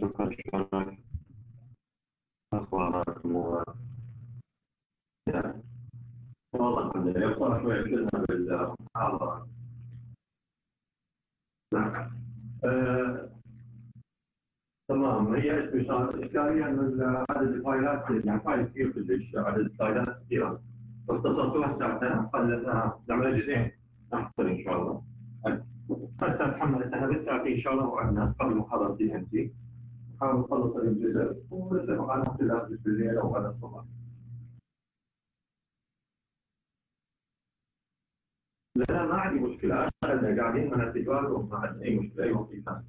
شكرا شلونك؟ أخبارك أمورك؟ والله الحمد لله يبقى شوية كلنا بالمحاضرة. نعم. تمام هي الإشكالية أن عدد الفايلات يعني فايل كثير كلش عدد الفايلات كثيرة. اختصرتوها ساعتين خلينا نعمل جزئين أحسن إن شاء الله. حتى نتحمل هذه الساعتين إن شاء الله وعندنا قبل محاضرة دي إم تي. نحاول نخلص الجزء ونتفق على اختلاف بالليل أو على الصبح. لا ما عندي مشكلة، أنا قاعدين من التجار وما عندي أي مشكلة أي وقت ثاني.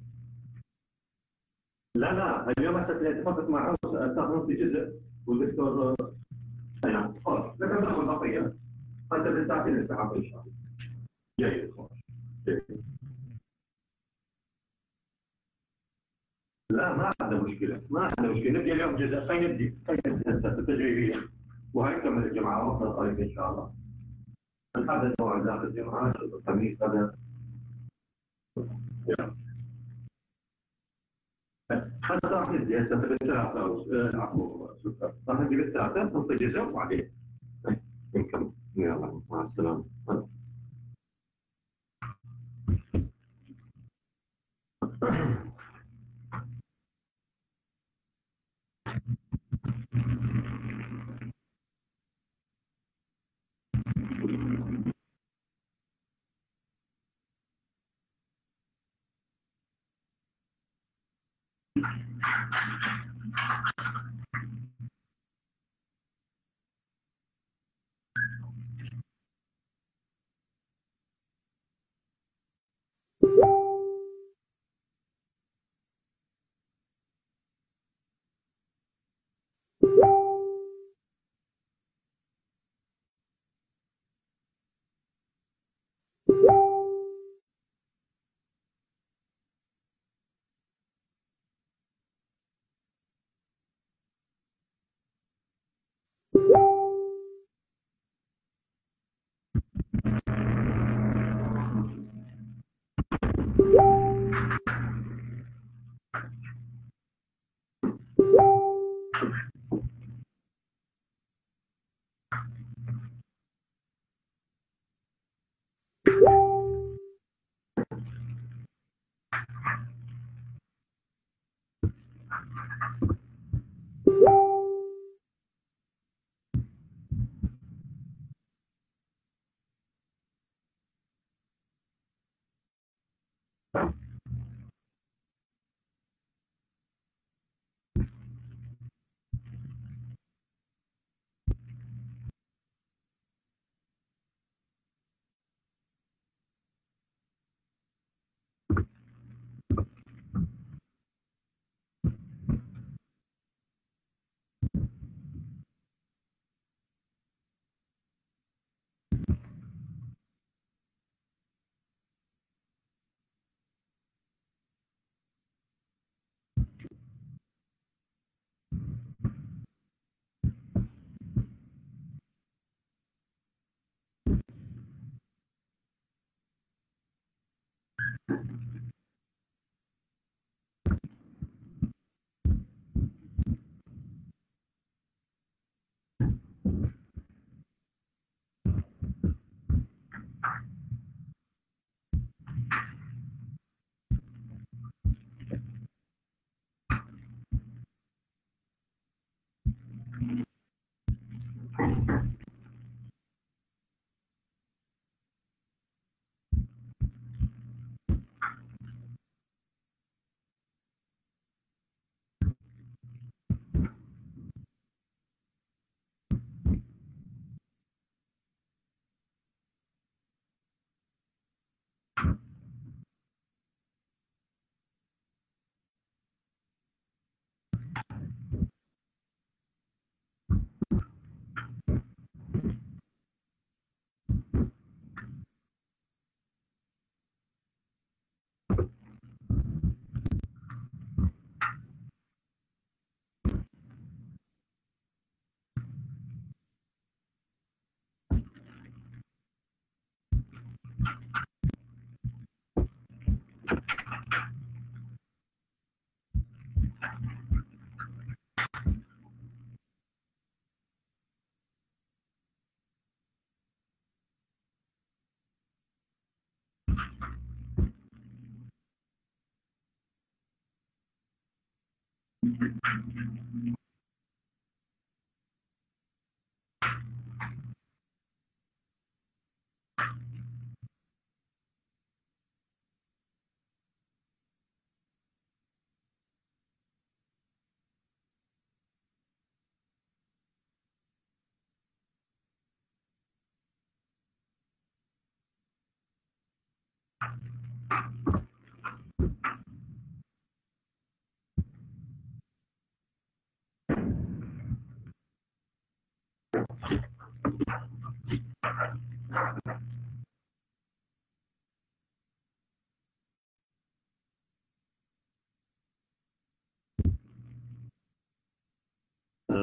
لا اليوم اتفقت مع أستاذ في جزء والدكتور يعني خلاص لكن ناخذ البقية حتى بالساعتين الساعة إن شاء الله. جيد خلاص. جيد. لا ما عندنا مشكلة، نبدأ اليوم جزء خلينا نبدأ التجريبية وهي نكمل الجمعة وقت الطريق إن شاء الله. نحدد موعد داخل الجمعة الخميس غدا. حتى راح ندي هسه في الثلاثة عفوا راح ندي بالثلاثة نعطي جزء وبعدين نكمل. يلا مع السلامة.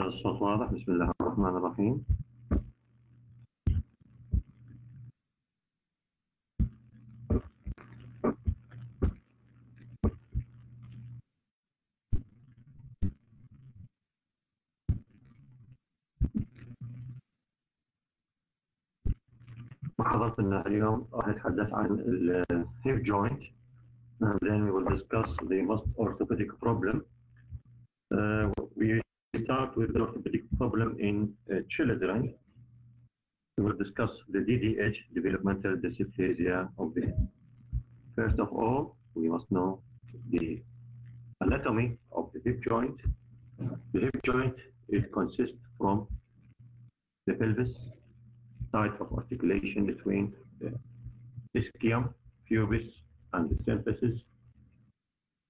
الصوت واضح. بسم الله الرحمن الرحيم. محاضرتنا اليوم راح نتحدث عن ال hip joint, and then we will discuss the most orthopedic problem. We start with the orthopedic problem in children. We will discuss the DDH, developmental dysplasia of the hip. First of all, we must know the anatomy of the hip joint. The hip joint, it consists from the pelvis, site of articulation between the ischium, pubis, and the symphysis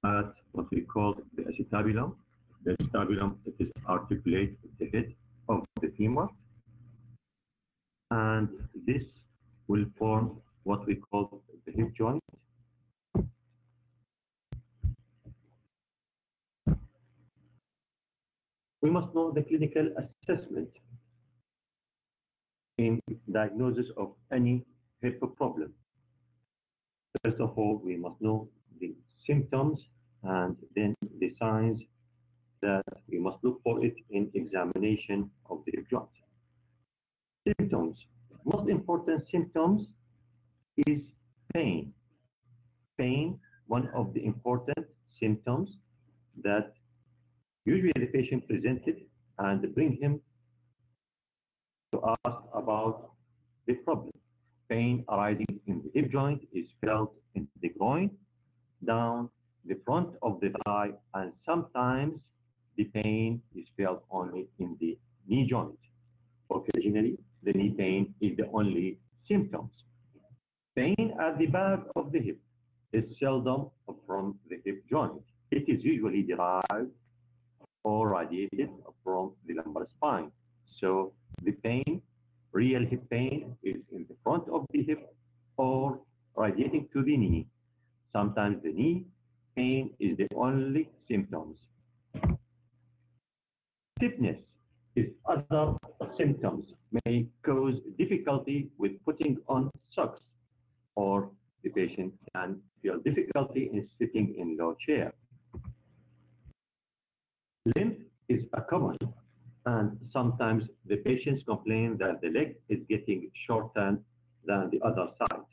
at what we call the acetabulum. The acetabulum, it is articulate with the head of the femur, and this will form what we call the hip joint. We must know the clinical assessment in diagnosis of any hip problem. First of all, we must know the symptoms and then the signs that we must look for it in examination of the hip joint. Symptoms. Most important symptoms is pain. Pain, one of the important symptoms that usually the patient presented and bring him to ask about the problem. Pain arising in the hip joint is felt in the groin, down the front of the thigh, and sometimes the pain is felt only in the knee joint. Occasionally, the knee pain is the only symptoms. Pain at the back of the hip is seldom from the hip joint. It is usually derived or radiated from the lumbar spine. So the pain, real hip pain, is in the front of the hip or radiating to the knee. Sometimes the knee pain is the only symptoms. Stiffness is other symptoms, may cause difficulty with putting on socks, or the patient can feel difficulty in sitting in low chair. Limp is a common, and sometimes the patients complain that the leg is getting shorter than the other side.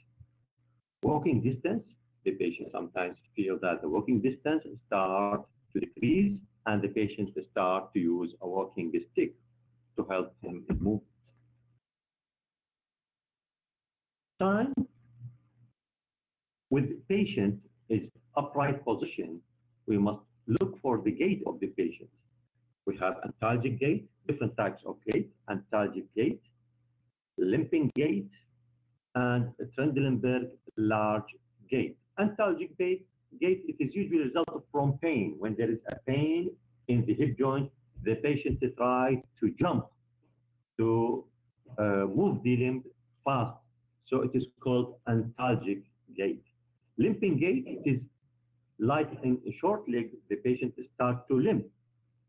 Walking distance, the patient sometimes feel that the walking distance starts to decrease, and the patient start to use a walking stick to help him move. Time with the patient is upright position. We must look for the gait of the patient. We have antalgic gait, different types of gait, antalgic gait, limping gait, and Trendelenburg large gait. Antalgic gait, it is usually a result from pain. When there is a pain in the hip joint, the patient tries to jump, to move the limb fast. So it is called antalgic gait. Limping gait, it is like in a short leg, the patient starts to limp.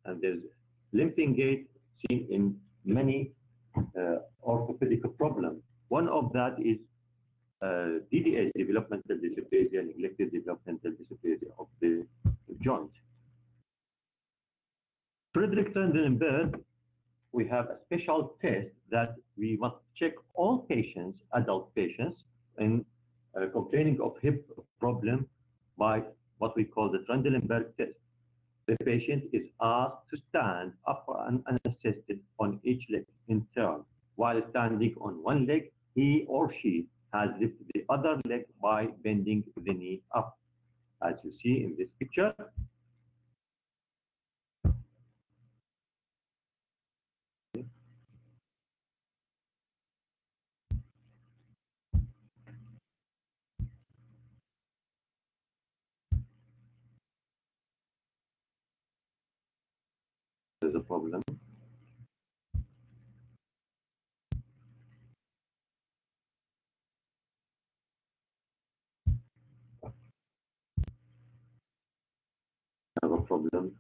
And there's limping gait seen in many orthopedic problems. One of that is DDH, developmental dysplasia, neglected developmental dysplasia of the joint. Friedrich Trendelenburg, we have a special test that we must check all patients, adult patients, in complaining of hip problem by what we call the Trendelenburg test. the patient is asked to stand up and unassisted on each leg in turn. While standing on one leg, he or she has lifted the other leg by bending the knee up, as you see in this picture. There's a problem. Have a problem.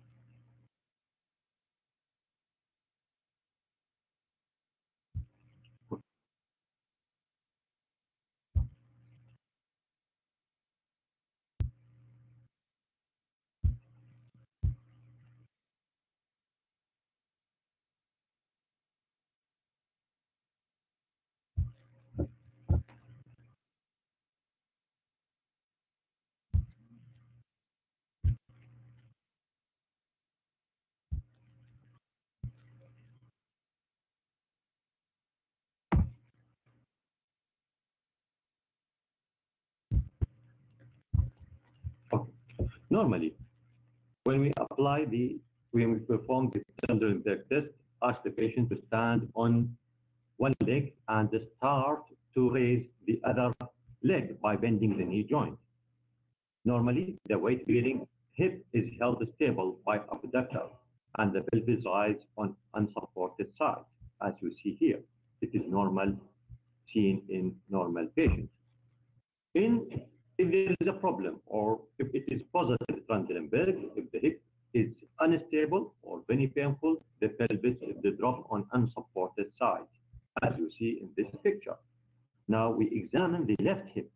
Normally, when we perform the Trendelenburg test, ask the patient to stand on one leg and start to raise the other leg by bending the knee joint. Normally, the weight-bearing hip is held stable by abductor and the pelvis rises on unsupported side, as you see here. It is normal, seen in normal patients. If there is a problem or if it is positive Trendelenburg, if the hip is unstable or very painful, the pelvis is dropped on unsupported side, as you see in this picture. Now we examine the left hip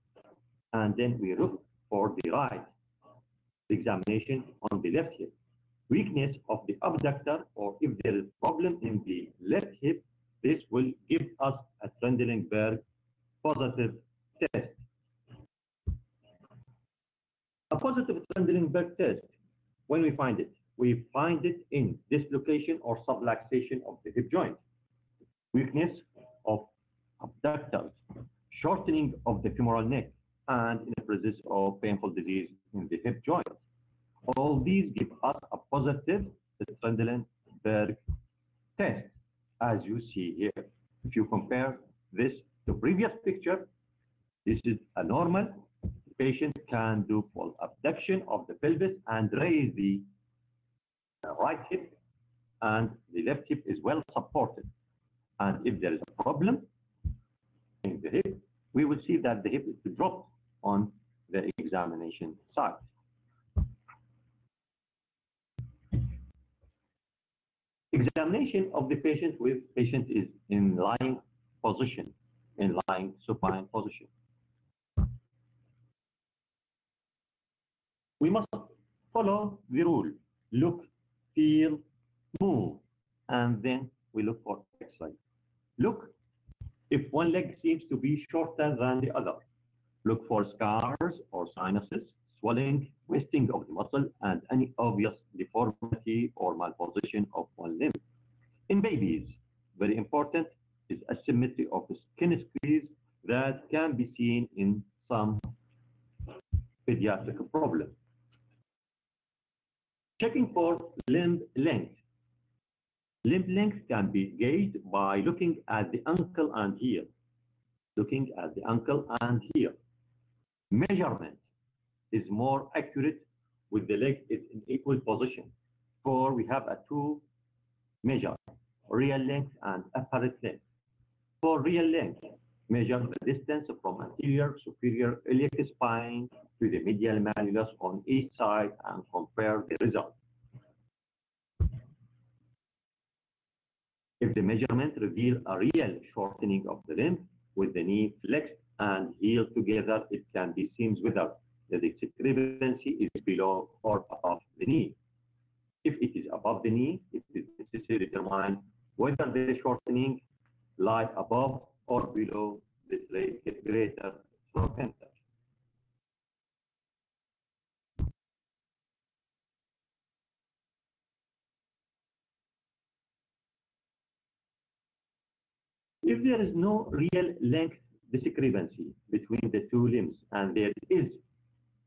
and then we look for the right. The examination on the left hip. Weakness of the abductor, or if there is problem in the left hip, this will give us a Trendelenburg positive test. A positive Trendelenburg test, when we find it in dislocation or subluxation of the hip joint, weakness of abductors, shortening of the femoral neck, and in the presence of painful disease in the hip joint. All these give us a positive Trendelenburg test, as you see here. If you compare this to previous picture, this is a normal. The patient can do full abduction of the pelvis and raise the right hip, and the left hip is well supported. And if there is a problem in the hip, we will see that the hip is dropped on the examination side. Examination of the patient with patient is in lying position, in lying supine position. We must follow the rule: look, feel, move, and then we look for exercise. Look, if one leg seems to be shorter than the other. Look for scars or sinuses, swelling, wasting of the muscle, and any obvious deformity or malposition of one limb. In babies, very important is asymmetry of the skin squeeze that can be seen in some pediatric problems. Checking for limb length. Limb length can be gauged by looking at the ankle and here. Looking at the ankle and here. Measurement is more accurate with the leg is in equal position. For we have a two measure, real length and apparent length. For real length, measure the distance from anterior superior iliac spine to the medial malleolus on each side and compare the result. If the measurement reveals a real shortening of the limb with the knee flexed and heel together, it can be seen without the discrepancy is below or above the knee. If it is above the knee, it is necessary to determine whether the shortening lies above or below the greater trochanter. If there is no real length discrepancy between the two limbs and there is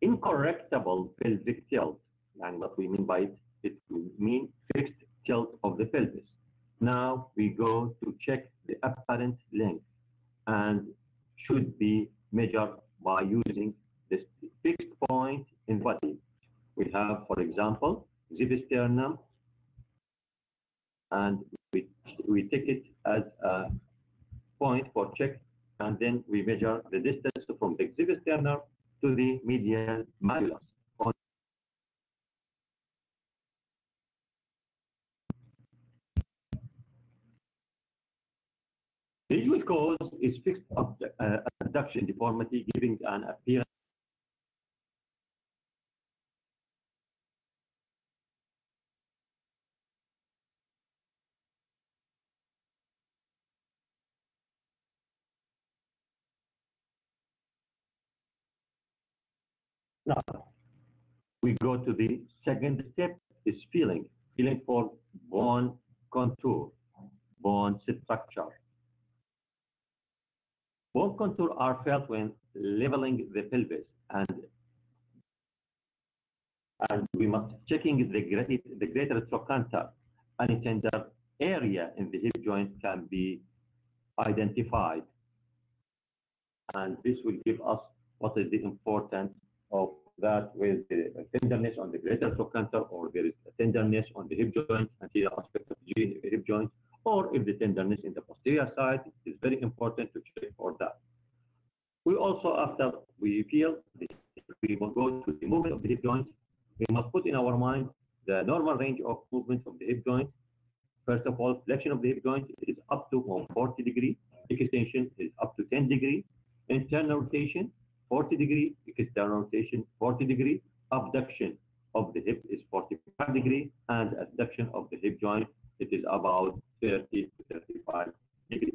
incorrectable pelvic tilt, and what we mean by it will mean fixed tilt of the pelvis. Now we go to check the apparent length and should be measured by using this fixed point in the body. We have, for example, xibisternum, and we take it as a point for check, and then we measure the distance from the xibisternum to the median malleolus. The usual cause is fixed abduction deformity, giving an appearance now. We go to the second step, is feeling for bone contour, bone structure. Bone contour are felt when leveling the pelvis, and we must checking the greater trochanter. Any tender area in the hip joint can be identified, and this will give us what is the importance of that, with the tenderness on the greater trochanter, or there is a tenderness on the hip joint, anterior aspect of the hip joint, or if the tenderness in the posterior side, it is very important to check for that. We also, after we feel, we will go to the movement of the hip joint. We must put in our mind the normal range of movement of the hip joint. First of all, flexion of the hip joint is up to 140 degrees. Extension is up to 10 degrees. Internal rotation, 40 degrees. External rotation, 40 degrees. Abduction of the hip is 45 degrees. And adduction of the hip joint, it is about 30 to 35 degrees.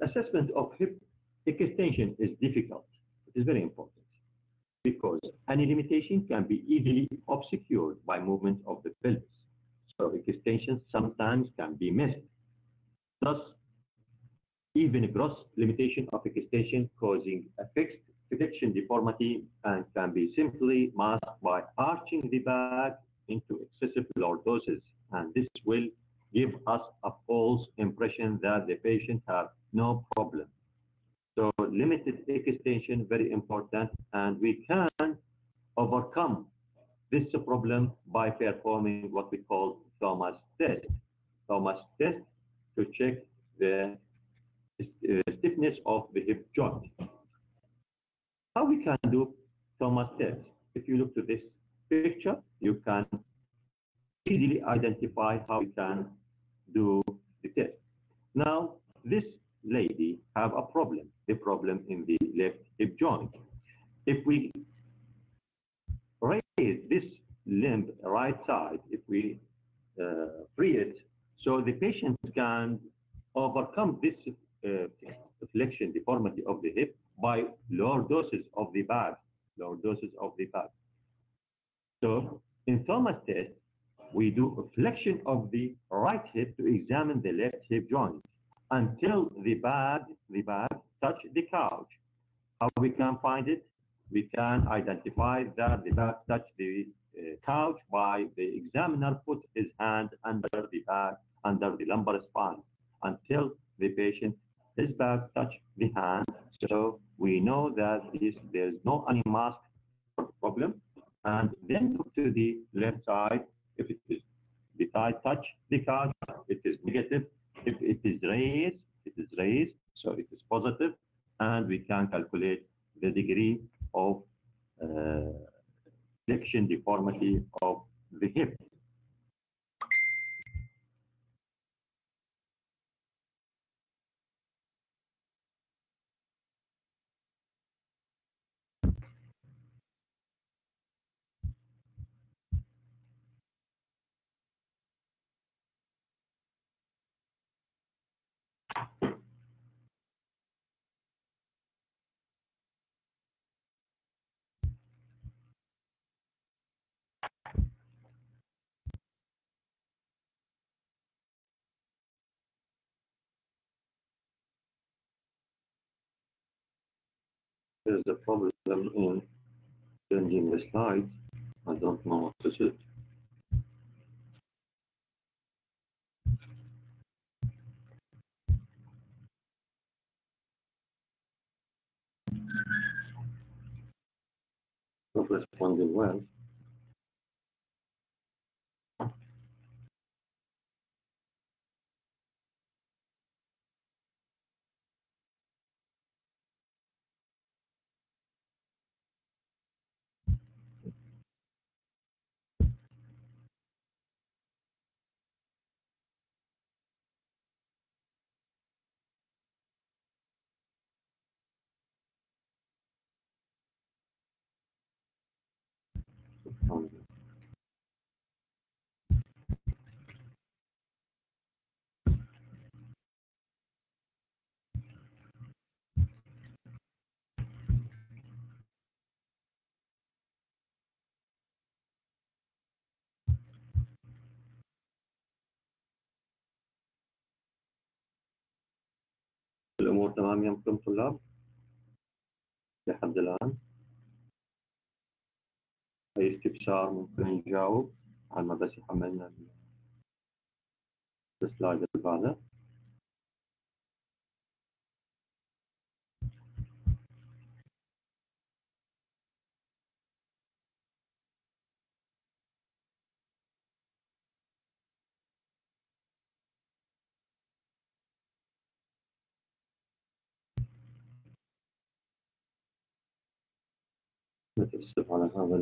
Assessment of hip extension is difficult. It is very important because any limitation can be easily obscured by movement of the pelvis. So extension sometimes can be missed. Thus, even a gross limitation of extension causing a fixed flexion deformity and can be simply masked by arching the back into excessive lordosis, and this will give us a false impression that the patient has no problem. So limited extension, very important, and we can overcome this problem by performing what we call Thomas test. Thomas test to check the stiffness of the hip joint. How we can do Thomas test? If you look to this picture, you can easily identify how we can do the test. Now, this lady have a problem, the problem in the left hip joint. If we raise this limb right side, if we free it, so the patient can overcome this flexion deformity of the hip by lower doses of the back, So in Thomas test, we do a flexion of the right hip to examine the left hip joint until the back touch the couch. How we can find it? We can identify that the back touch the couch by the examiner put his hand under the back, under the lumbar spine, until the patient, his back touch the hand. So we know that there's no any mask problem. And then look to the left side. If it is the side touch the couch, it is negative. If it is raised, so it is positive, and we can calculate the degree of flexion deformity of the hip. There's a problem in changing the slides. I don't know what to do. Not responding well. الأمور تمام يمكن طلاب لحد الآن؟ أي استفسار ممكن نجاوب على ما بس يحملنا السلايد اللي بعده. نتأسف على هذا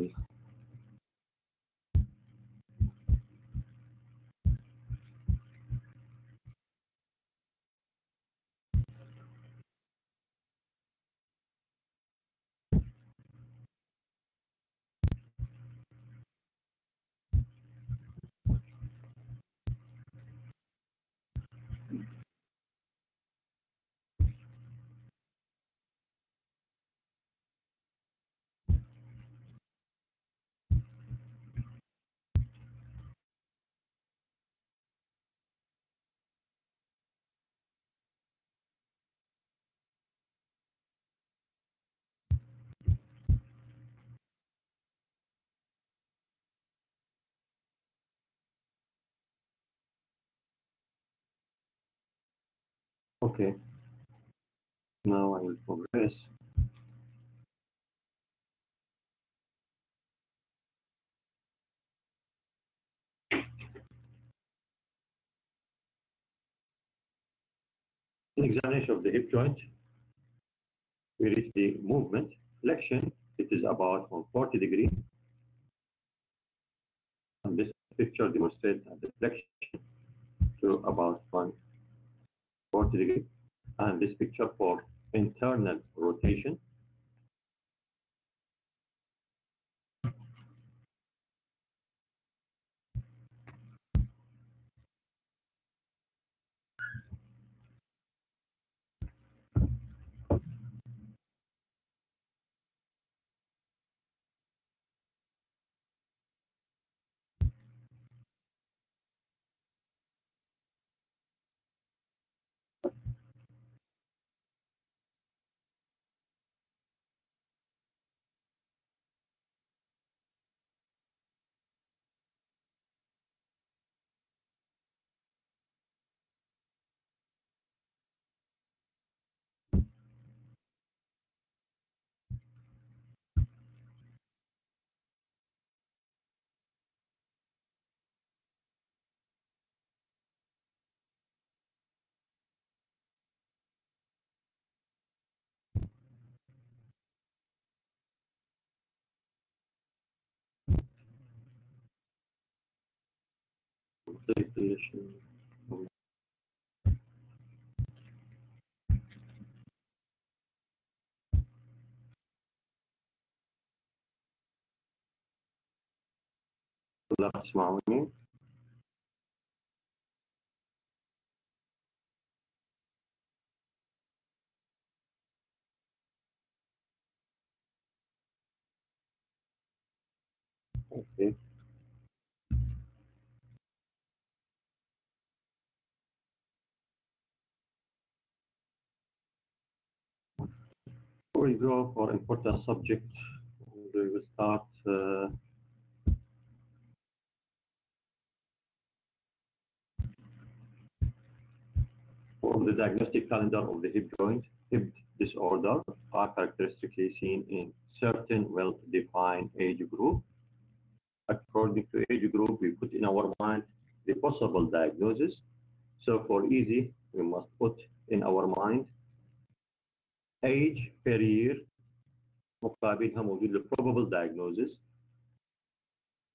Okay. Now I will progress. In examination of the hip joint, we reach the movement flexion. It is about 140 degrees. And this picture demonstrates the flexion to about 140 degrees. And this picture for internal rotation. لا تسمعوني؟ Okay. Before we go for important subject, we will start from the diagnostic calendar of the hip joint. Hip disorder are characteristically seen in certain well-defined age group. According to age group, we put in our mind the possible diagnosis. So for easy, we must put in our mind age per year, مقابلها موجود the probable diagnosis.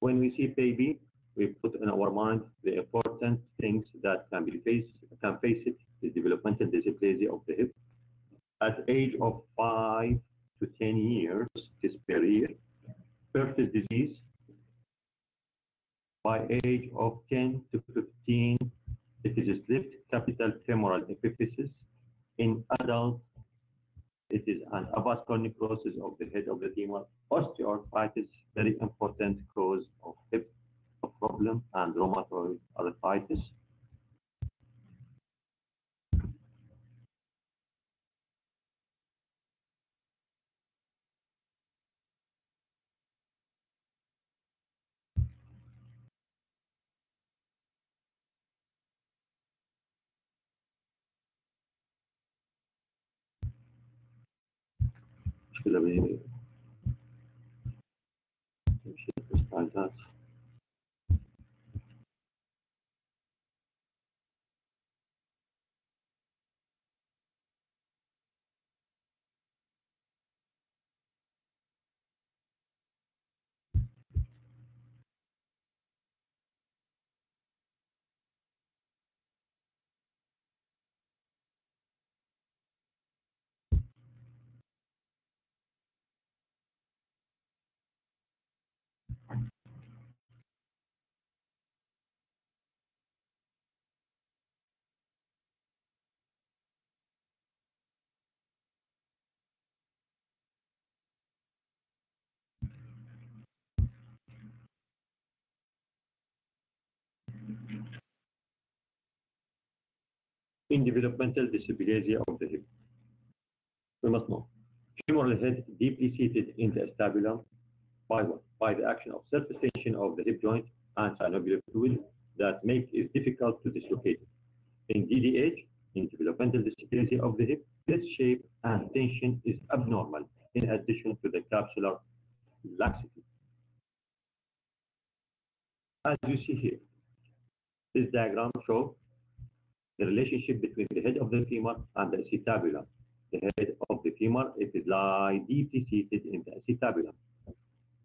When we see baby, we put in our mind the important things that can face it, the developmental dysplasia of the hip. At age of 5 to 10 years, this per year. Fertile disease. By age of 10 to 15, it is a slipped capital femoral epiphysis. In adults, it is an avascular necrosis of the head of the femur. Osteoarthritis, very important cause of hip problem, and rheumatoid arthritis. In developmental dysplasia of the hip, we must know femoral head deeply seated in the acetabulum by what? By the action of surface tension of the hip joint and synovial fluid that make it difficult to dislocate it. In DDH, in developmental dysplasia of the hip, this shape and tension is abnormal in addition to the capsular laxity. As you see here, this diagram shows the relationship between the head of the femur and the acetabulum. The head of the femur, it is lie deeply seated in the acetabulum.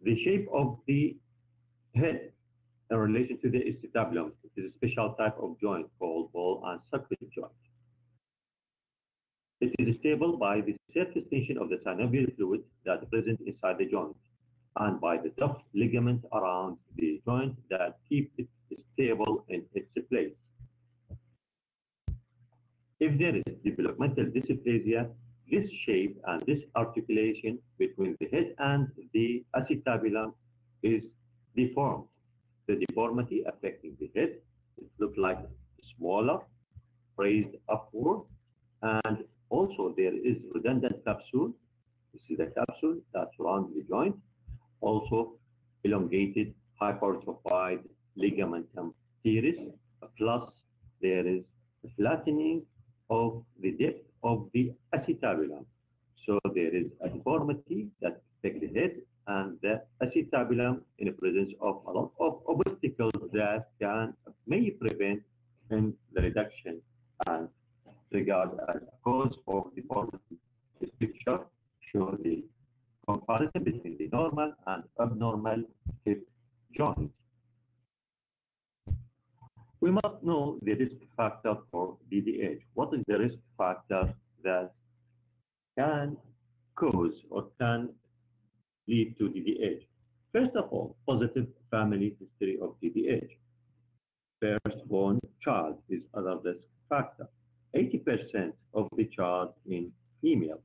The shape of the head in relation to the acetabulum is a special type of joint called ball and socket joint. It is stable by the surface tension of the synovial fluid that is present inside the joint and by the tough ligament around the joint that keep it stable in its place. If there is developmental dysplasia, this shape and this articulation between the head and the acetabulum is deformed. The deformity affecting the head, it looks like smaller, raised upward, and also there is redundant capsule. You see the capsule that surrounds the joint. Also elongated, hypertrophied ligamentum teres, plus there is flattening of the depth of the acetabulum. So there is a deformity that affects the head and the acetabulum in the presence of a lot of obstacles that may prevent in the reduction and regard as a cause of deformity. This picture shows the comparison between the normal and abnormal hip joint. We must know the risk factor for DDH. What is the risk factor that can cause or can lead to DDH? First of all, positive family history of DDH. Firstborn child is another risk factor. 80% of the child in female.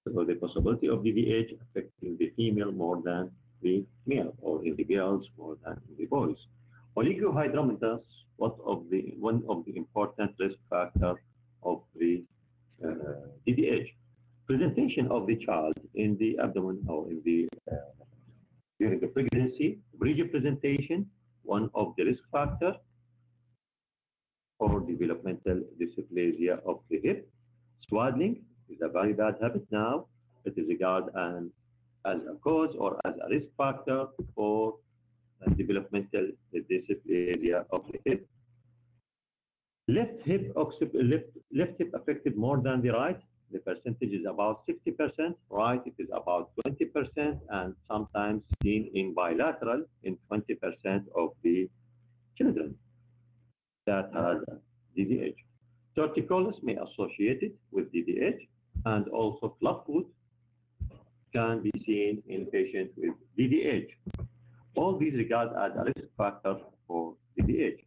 So the possibility of DDH affecting the female more than the male, or in the girls more than in the boys. Oligohydramnios, one of the important risk factors of the DDH. Presentation of the child in the abdomen or in the during the pregnancy, rigid presentation, one of the risk factors for developmental dysplasia of the hip. Swaddling is a very bad habit now. It is regarded as a cause or as a risk factor for developmental dysplasia of the hip. Left hip affected more than the right. The percentage is about 60%. Right, it is about 20%, and sometimes seen in bilateral in 20% of the children that has DDH. Torticollis may associate it with DDH, and also clubfoot can be seen in patients with DDH. All these regarded as a risk factor for DDH.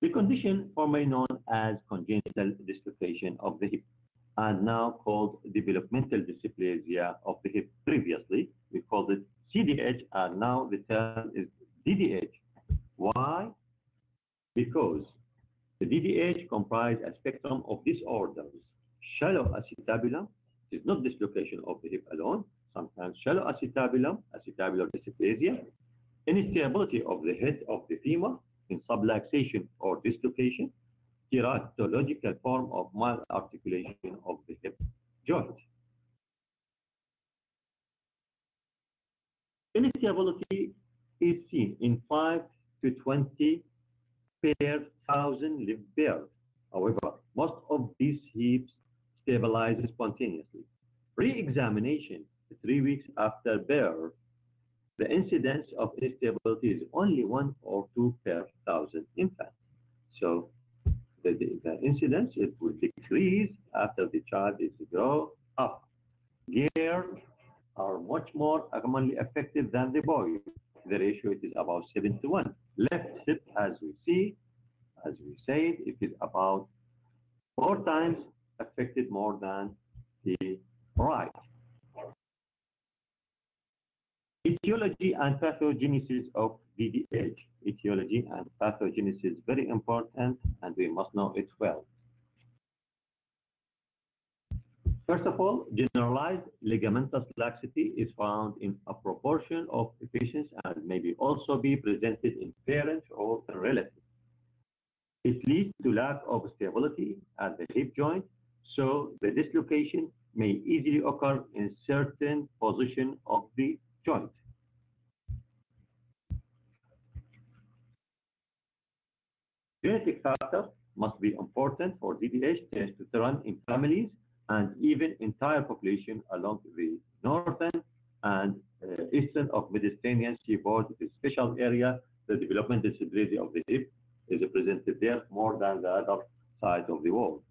The condition formerly known as congenital dislocation of the hip and now called developmental dysplasia of the hip. Previously, we called it CDH, and now the term is DDH. Why? Because the DDH comprises a spectrum of disorders. Shallow acetabulum is not dislocation of the hip alone. Sometimes shallow acetabulum, acetabular dysplasia, instability of the head of the femur in subluxation or dislocation, teratological form of malarticulation of the hip joint. Instability is seen in 5 to 20 per 1,000 live births. However, most of these hips stabilize spontaneously. Re-examination 3 weeks after birth, the incidence of instability is only 1 or 2 per 1,000 infants. So the incidence, it will decrease after the child is grown up. Girls are much more commonly affected than the boys. The ratio it is about 7 to 1. Left hip, as we said, it is about 4 times affected more than the right. Etiology and pathogenesis of DDH. Etiology and pathogenesis very important, and we must know it well. First of all, generalized ligamentous laxity is found in a proportion of patients and may also be presented in parents or relatives. It leads to lack of stability at the hip joint, so the dislocation may easily occur in certain position of the joint. Genetic factors must be important for DDH tends to run in families and even entire population along the northern and eastern of Mediterranean seaboard. The special area, the developmental disability of the hip is presented there more than the other side of the world.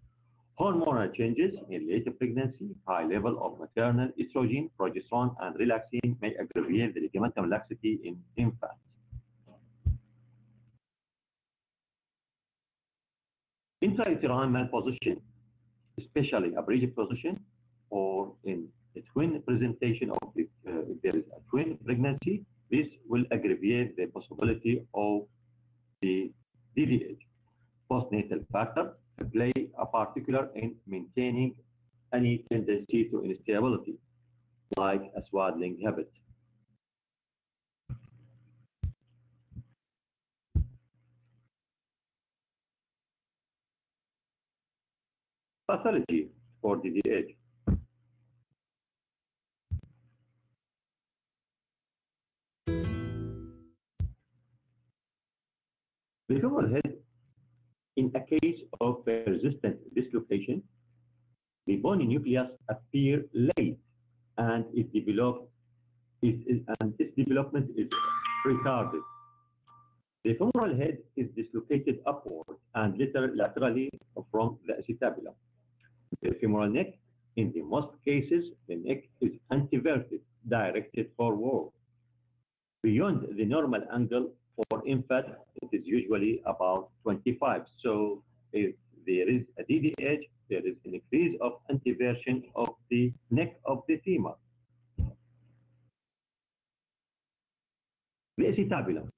Hormonal changes in later pregnancy, high level of maternal estrogen, progesterone, and relaxin may aggravate the ligamental laxity in infants. Intrauterine malposition, especially a rigid position or in a twin presentation of the, if there is a twin pregnancy, this will aggravate the possibility of the DDH. Postnatal factors play a particular in maintaining any tendency to instability, like a swaddling habit. Pathology for DDH. The femoral head, in a case of persistent dislocation, the bony nucleus appears late and its development is retarded. The femoral head is dislocated upward and laterally from the acetabulum. The femoral neck, in the most cases, the neck is anteverted, directed forward. Beyond the normal angle for infant, it is usually about 25. So if there is a DDH, there is an increase of anteversion of the neck of the femur. The acetabulum.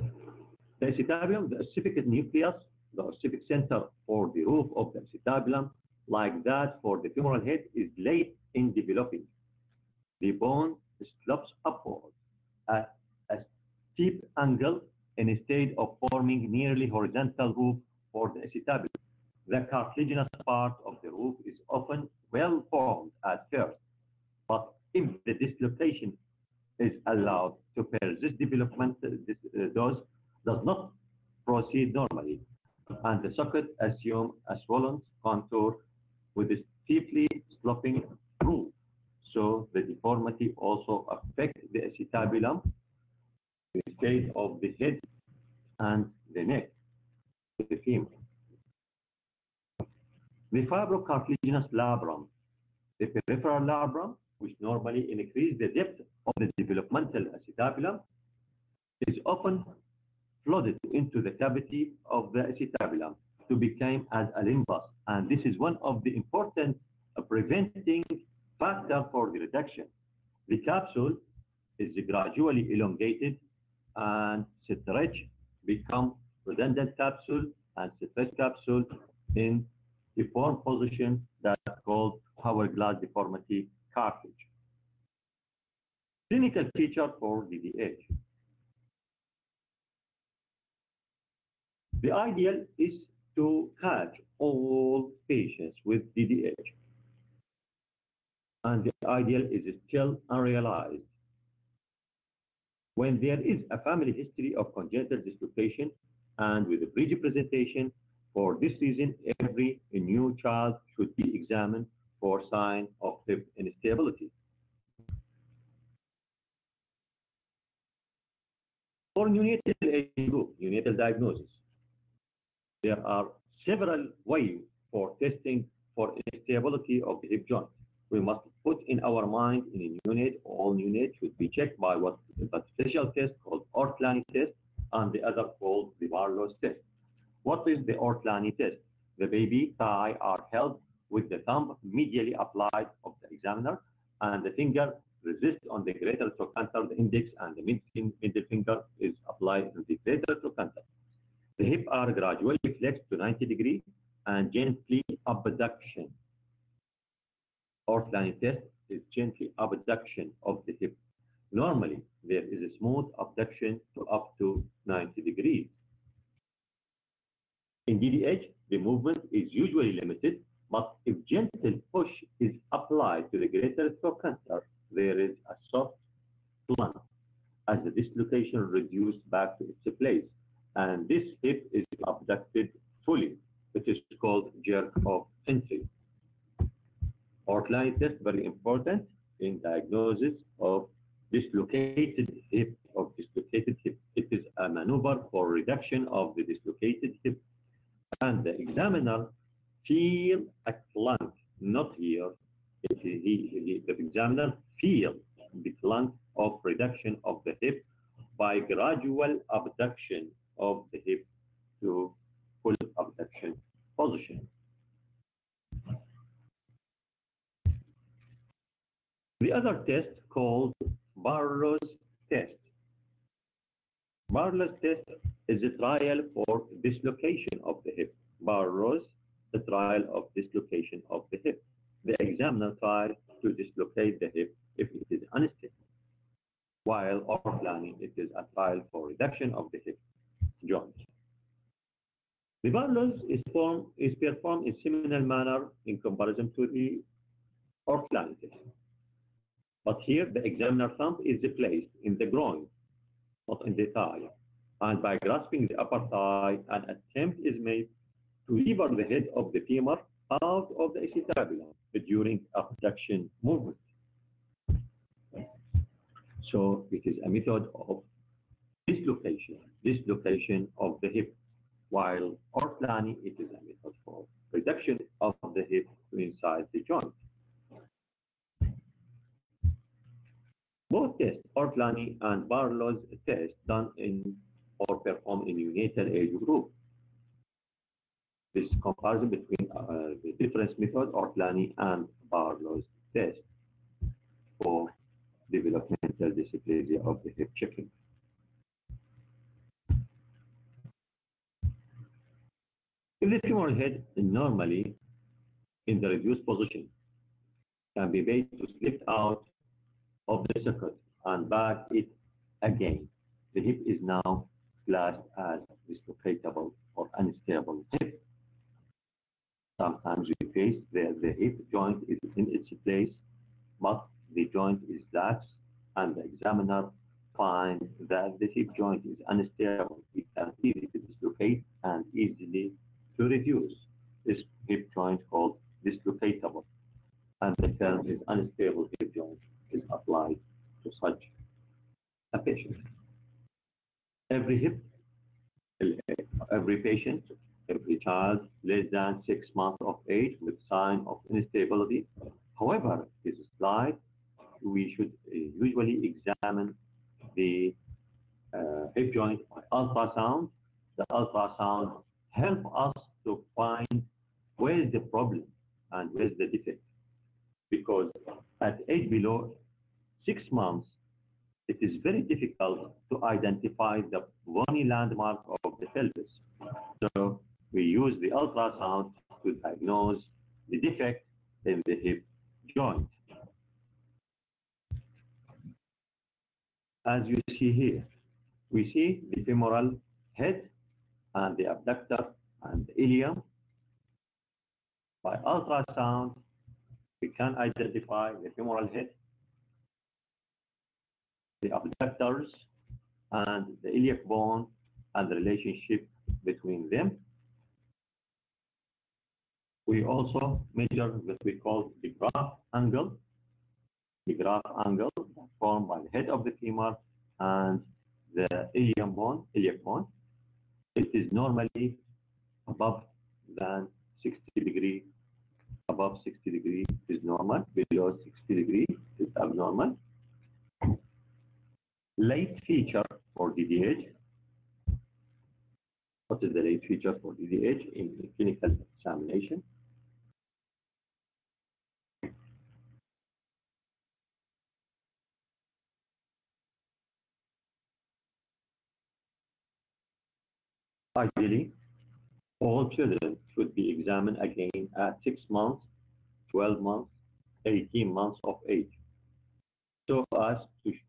The acetabulum, the ossific nucleus, the ossific center for the roof of the acetabulum, like that for the femoral head is late in developing. The bone slopes upward at a steep angle instead of forming nearly horizontal roof for the acetabulum. The cartilaginous part of the roof is often well formed at first, but if the dislocation is allowed to persist, development does not proceed normally, and the socket assumes a swollen contour with a steeply sloping roof. So the deformity also affects the acetabulum, the state of the head and the neck, the femur. The fibrocartilaginous labrum, the peripheral labrum, which normally increases the depth of the developmental acetabulum, is often flooded into the cavity of the acetabulum to become as a limbus, and this is one of the important preventing factor for the reduction. The capsule is gradually elongated and stretch, become redundant capsule and stretch capsule in the form position that's called hourglass deformity cartilage. Clinical feature for DDH. The ideal is to catch all patients with DDH, and the ideal is still unrealized. When there is a family history of congenital dislocation and with a presentation, for this reason, every new child should be examined for sign of hip instability. For neonatal age group, neonatal diagnosis, there are several ways for testing for instability of the hip joint. We must put in our mind in a neonate, all neonates should be checked by what a special test called Ortlani test and the other called the Barlow's test. What is the Ortlani test? The baby thigh are held with the thumb medially applied of the examiner and the finger resists on the greater trochanter, the index and the middle finger is applied to the greater trochanter. The hips are gradually flexed to 90 degrees and gently abduction. Ortlani test is gently abduction of the hip. Normally, there is a smooth abduction to up to 90 degrees. In DDH, the movement is usually limited, but if gentle push is applied to the greater trochanter, there is a soft plunge as the dislocation reduced back to its place, and this hip is abducted fully. It is called jerk of entry. Ortlani test very important in diagnosis of dislocated hip. It is a maneuver for reduction of the dislocated hip, and the examiner feel a clunk, not here. The examiner feel the clunk of reduction of the hip by gradual abduction of the hip to full abduction position. The other test called Barlow's test. Barlow's test is a trial for dislocation of the hip. Barlow's the trial of dislocation of the hip. The examiner tries to dislocate the hip if it is unstable, while Ortlani it is a trial for reduction of the hip joint. The Barlow's is performed in similar manner in comparison to the Ortlani test. But here the examiner thumb is placed in the groin, not in the thigh. And by grasping the upper thigh, an attempt is made to lever the head of the femur out of the acetabulum during abduction movement. So it is a method of dislocation of the hip, while Ortlani it is a method for reduction of the hip inside the joint. Both tests, Ortlani and Barlow's test, done in or performed in neonatal age group. This comparison between the difference method, Ortlani and Barlow's test for developmental dysplasia of the hip checking. In the femoral head, normally in the reduced position can be made to slip out of the socket and back it again. The hip is now classed as dislocatable or unstable hip. Sometimes we face the hip joint is in its place, but the joint is lax, and the examiner finds that the hip joint is unstable. It can easily dislocate and easily to reduce this hip joint called dislocatable, and the term is unstable hip joint is applied to such a patient. Every patient, every child less than 6 months of age with sign of instability. However, this slide, we should usually examine the hip joint by ultrasound. The ultrasound help us to find where is the problem and where is the defect. Because at age below 6 months, it is very difficult to identify the bony landmark of the pelvis. So we use the ultrasound to diagnose the defect in the hip joint. As you see here, we see the femoral head and the abductor and the ilium. By ultrasound, we can identify the femoral head, the abductors, and the iliac bone and the relationship between them. We also measure what we call the graph angle. The graph angle formed by the head of the femur and the iliac bone. It is normally above than 60 degrees. Above 60 degrees is normal. Below 60 degrees is abnormal. Late feature for DDH. What is the late feature for DDH in clinical examination? Ideally, all children should be examined again at 6 months, 12 months, 18 months of age, so as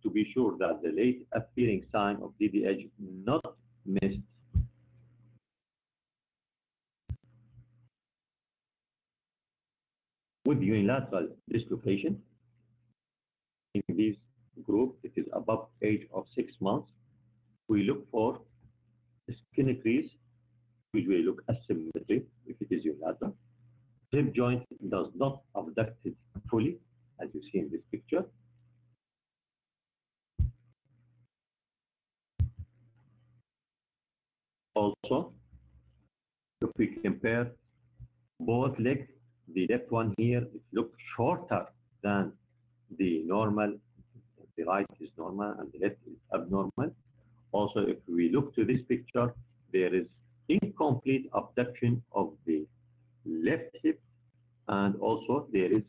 to be sure that the late appearing sign of DDH not missed. With unilateral dislocation, in this group, it is above age of 6 months, we look for skin crease, usually look asymmetry if it is unilateral. Hip joint does not abduct it fully, as you see in this picture. Also, if we compare both legs, the left one here, it looks shorter than the normal. The right is normal and the left is abnormal. Also, if we look to this picture, there is incomplete abduction of the left hip, and also there is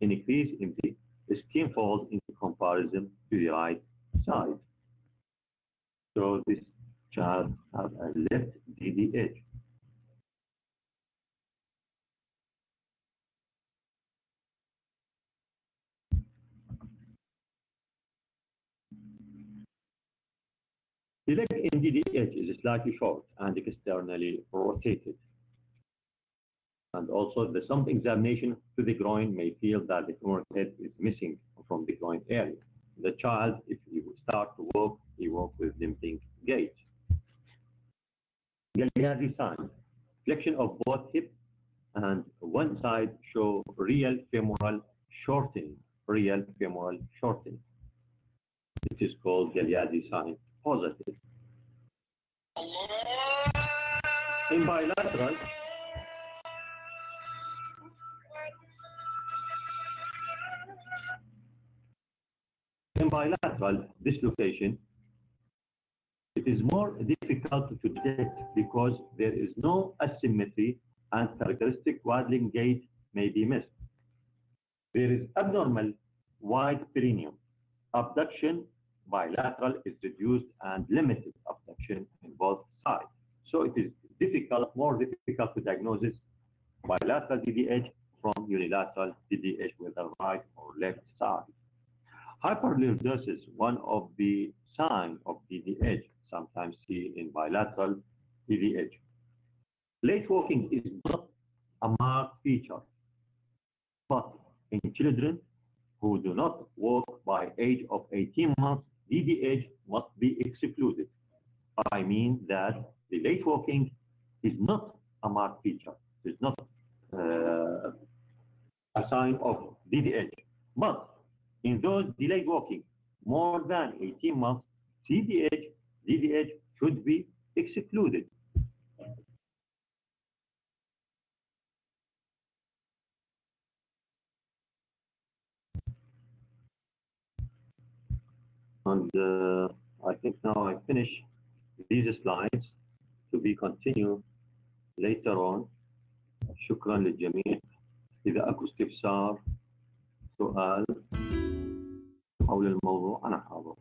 an increase in the skin fold in comparison to the right side. So this child has a left DDH. The leg in DDH is slightly short and externally rotated. And also, the some examination to the groin may feel that the femoral head is missing from the groin area. The child, if he would start to walk, he walks with limping gait. Galliardi sign, flexion of both hips and one side show real femoral shortening. Real femoral shortening. It is called Galliardi sign positive. In bilateral, dislocation, it is more difficult to detect because there is no asymmetry and characteristic waddling gait may be missed. There is abnormal wide perineum. Abduction bilateral is reduced and limited abduction in both sides. So it is difficult, more difficult to diagnose bilateral DDH from unilateral DDH, whether right or left side. Hyperlordosis, one of the signs of DDH, sometimes seen in bilateral DDH. Late walking is not a marked feature, but in children who do not walk by age of 18 months, DDH must be excluded. I mean that the late walking is not a marked feature. It's not a sign of DDH. But in those delayed walking more than 18 months, DDH should be excluded. And I think now I finish these slides to be continued later on. شكرا للجميع. إذا أكو استفسار سؤال حول الموضوع أنا حاضر.